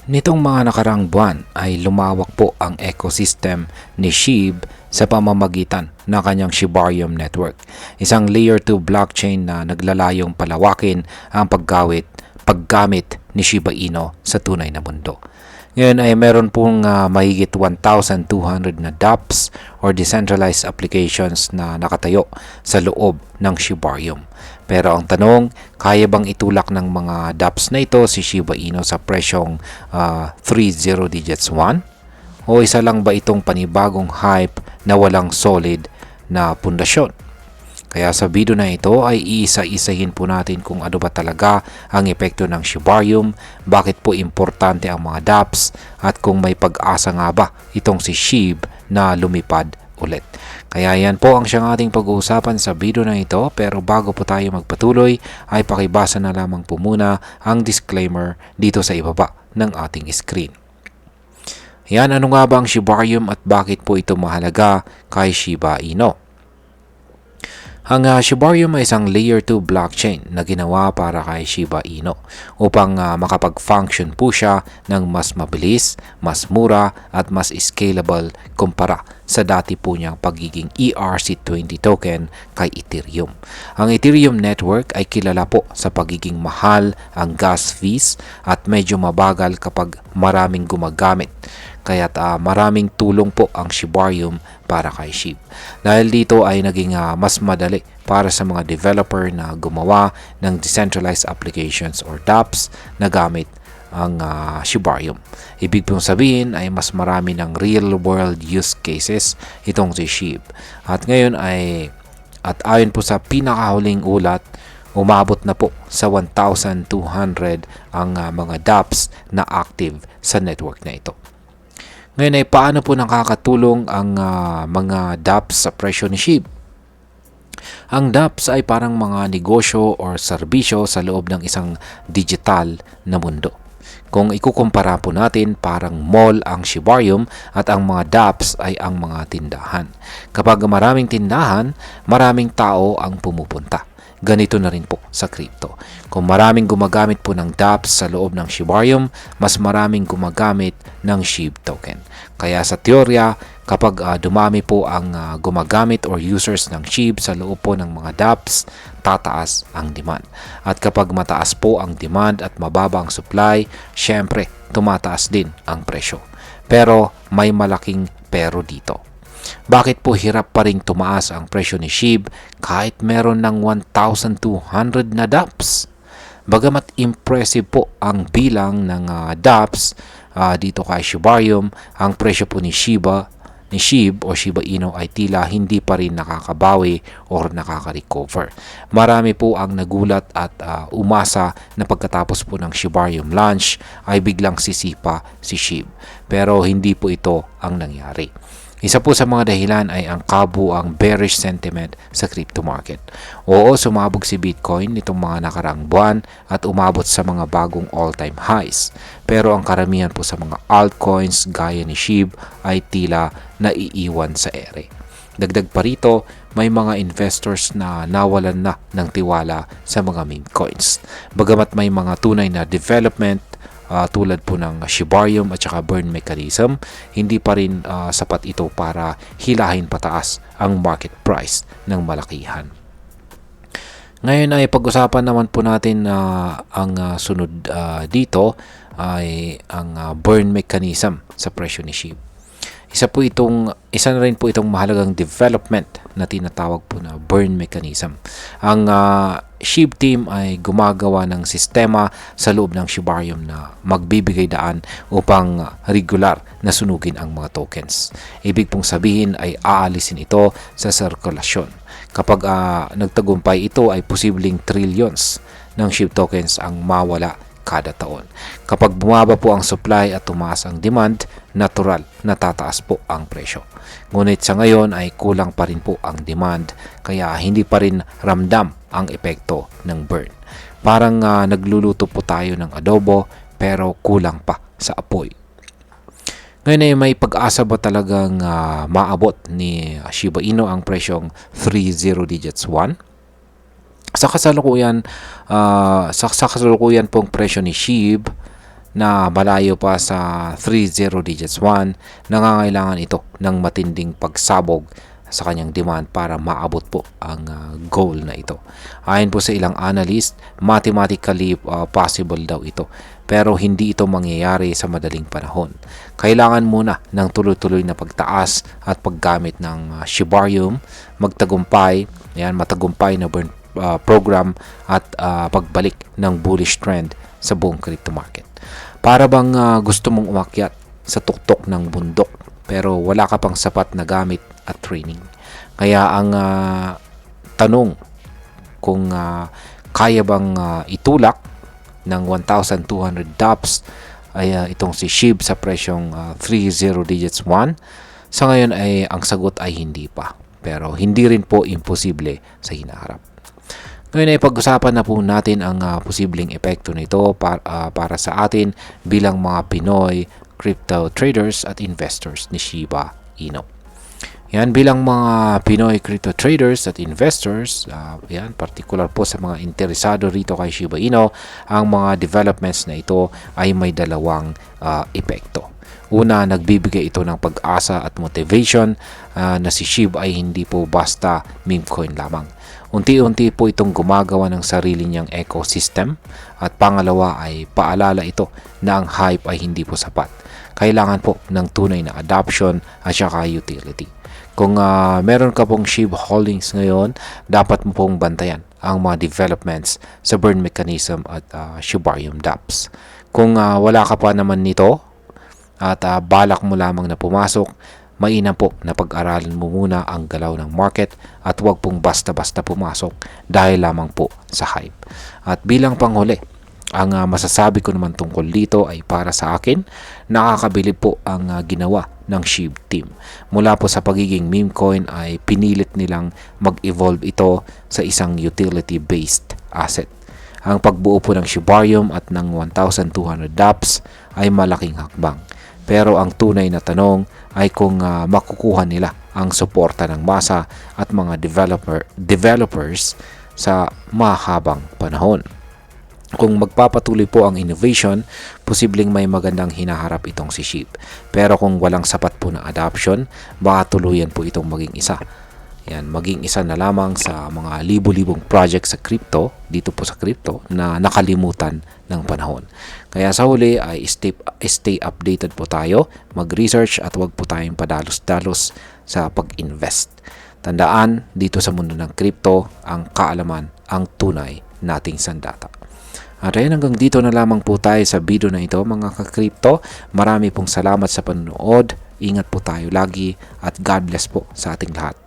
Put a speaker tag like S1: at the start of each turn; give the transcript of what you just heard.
S1: Nitong mga nakarang buwan ay lumawak po ang ecosystem ni SHIB sa pamamagitan ng kanyang Shibarium Network, isang Layer 2 blockchain na naglalayong palawakin ang paggamit ni Shiba Inu sa tunay na mundo. Ngayon ay meron pong mahigit 1,200 na dApps or decentralized applications na nakatayo sa loob ng Shibarium. Pero ang tanong, kaya bang itulak ng mga dApps na ito si Shiba Inu sa presyong 30 digits 1? O isa lang ba itong panibagong hype na walang solid na pundasyon? Kaya sa video na ito ay iisa-isahin po natin kung ano ba talaga ang epekto ng Shibarium, bakit po importante ang mga dApps, at kung may pag-asa nga ba itong si SHIB na lumipad ulit. Kaya yan po ang siyang ating pag-uusapan sa video na ito, pero bago po tayo magpatuloy ay pakibasa na lamang po muna ang disclaimer dito sa ibaba ng ating screen. Yan, ano nga ba ang Shibarium at bakit po ito mahalaga kay Shiba Inu? Ang Shibarium ay isang Layer 2 blockchain na ginawa para kay Shiba Inu upang makapag-function po siya ng mas mabilis, mas mura at mas scalable kumpara sa dati po niyang pagiging ERC20 token kay Ethereum. Ang Ethereum network ay kilala po sa pagiging mahal ang gas fees at medyo mabagal kapag maraming gumagamit. Kaya't maraming tulong po ang Shibarium para kay SHIB. Dahil dito ay naging mas madali para sa mga developer na gumawa ng decentralized applications or dApps na gamit ang Shibarium. Ibig pong sabihin ay mas marami ng real world use cases itong si SHIB. At ngayon at ayon po sa pinakahuling ulat, umabot na po sa 1,200 ang mga dApps na active sa network na ito. Ngayon ay paano po nakakatulong ang mga dApps sa presyo ni SHIB? Ang dApps ay parang mga negosyo or serbisyo sa loob ng isang digital na mundo. Kung ikukumpara po natin, parang mall ang Shibarium at ang mga dApps ay ang mga tindahan. Kapag maraming tindahan, maraming tao ang pumupunta. Ganito na rin po sa crypto. Kung maraming gumagamit po ng dApps sa loob ng Shibarium, mas maraming gumagamit ng SHIB token. Kaya sa teorya, kapag dumami po ang gumagamit or users ng SHIB sa loob po ng mga dApps, tataas ang demand. At kapag mataas po ang demand at mababa ang supply, syempre tumataas din ang presyo. Pero may malaking pero dito. Bakit po hirap pa rin tumaas ang presyo ni SHIB kahit meron ng 1,200 na dApps? Bagamat impressive po ang bilang ng dApps dito kay Shibarium, ang presyo po ni SHIB o Shiba Inu ay tila hindi pa rin nakakabawi or nakaka-recover. Marami po ang nagulat at umasa na pagkatapos po ng Shibarium launch ay biglang sisipa si SHIB. Pero hindi po ito ang nangyari. Isa po sa mga dahilan ay ang kabuuang bearish sentiment sa crypto market. Oo, sumabog si Bitcoin nitong mga nakaraang buwan at umabot sa mga bagong all-time highs. Pero ang karamihan po sa mga altcoins gaya ni SHIB ay tila naiiwan sa ere. Dagdag pa rito, may mga investors na nawalan na ng tiwala sa mga meme coins. Bagamat may mga tunay na development tulad po ng Shibarium at saka burn mechanism, hindi pa rin sapat ito para hilahin pataas ang market price ng malakihan. Ngayon ay pag-usapan naman po natin ang sunod dito ay ang burn mechanism sa presyo ni SHIB. Isa na rin po itong mahalagang development na tinatawag po na burn mechanism. Ang SHIB team ay gumagawa ng sistema sa loob ng Shibarium na magbibigay daan upang regular na sunugin ang mga tokens. Ibig pong sabihin ay aalisin ito sa sirkulasyon. Kapag nagtagumpay ito ay posibleng trillions ng SHIB tokens ang mawala kada taon. Kapag bumaba po ang supply at tumaas ang demand, natural na tataas po ang presyo. Ngunit sa ngayon ay kulang pa rin po ang demand, kaya hindi pa rin ramdam ang epekto ng burn. Parang nagluluto po tayo ng adobo pero kulang pa sa apoy. Ngayon ay may pag-asa ba talagang maabot ni Shiba Inu ang presyong 30 digits 1? Sa kasalukuyan pong presyo ni SHIB na malayo pa sa 30 digits 1, nangangailangan ito ng matinding pagsabog sa kanyang demand para maabot po ang goal na ito. Ayon po sa ilang analyst, mathematically possible daw ito, pero hindi ito mangyayari sa madaling panahon. Kailangan muna ng tuloy-tuloy na pagtaas at paggamit ng Shibarium, matagumpay na burn program at pagbalik ng bullish trend sa buong crypto market. Para bang gusto mong umakyat sa tuktok ng bundok pero wala ka pang sapat na gamit at training. Kaya ang tanong kung kaya bang itulak ng 1,200 DApps ay itong si SHIB sa presyong 30 digits 1, sa ngayon ay ang sagot ay hindi pa. Pero hindi rin po imposible sa hinaharap. Ngayon ay pag-usapan na po natin ang posibleng epekto nito para sa atin bilang mga Pinoy crypto traders at investors ni Shiba Inu. Yan, bilang mga Pinoy crypto traders at investors, particular po sa mga interesado rito kay Shiba Inu, ang mga developments na ito ay may dalawang epekto. Una, nagbibigay ito ng pag-asa at motivation na si SHIB ay hindi po basta meme coin lamang. Unti-unti po itong gumagawa ng sarili niyang ecosystem, at pangalawa ay paalala ito na ang hype ay hindi po sapat. Kailangan po ng tunay na adoption at saka utility. Kung meron ka pong SHIB holdings ngayon, dapat mo pong bantayan ang mga developments sa burn mechanism at Shibarium DApps. Kung wala ka pa naman nito at balak mo lamang na pumasok, mainam po na pag-aralan mo muna ang galaw ng market at huwag pong basta-basta pumasok dahil lamang po sa hype. At bilang panghuli, ang masasabi ko naman tungkol dito ay para sa akin, nakakabilib po ang ginawa ng SHIB team. Mula po sa pagiging meme coin ay pinilit nilang mag-evolve ito sa isang utility-based asset. Ang pagbuo po ng Shibarium at ng 1,200 DApps ay malaking hakbang. Pero ang tunay na tanong ay kung makukuha nila ang suporta ng masa at mga developers sa mahabang panahon. Kung magpapatuloy po ang innovation, posibleng may magandang hinaharap itong si SHIB. Pero kung walang sapat po na adoption, baka tuluyan po itong maging isa na lamang sa mga libo-libong project sa crypto, dito po sa crypto, na nakalimutan ng panahon. Kaya sa huli ay stay updated po tayo, mag-research at huwag po tayong padalos-dalos sa pag-invest. Tandaan, dito sa mundo ng crypto, ang kaalaman ang tunay nating sandata. At ayun, hanggang dito na lamang po tayo sa video na ito mga ka-crypto. Marami pong salamat sa panonood. Ingat po tayo lagi at God bless po sa ating lahat.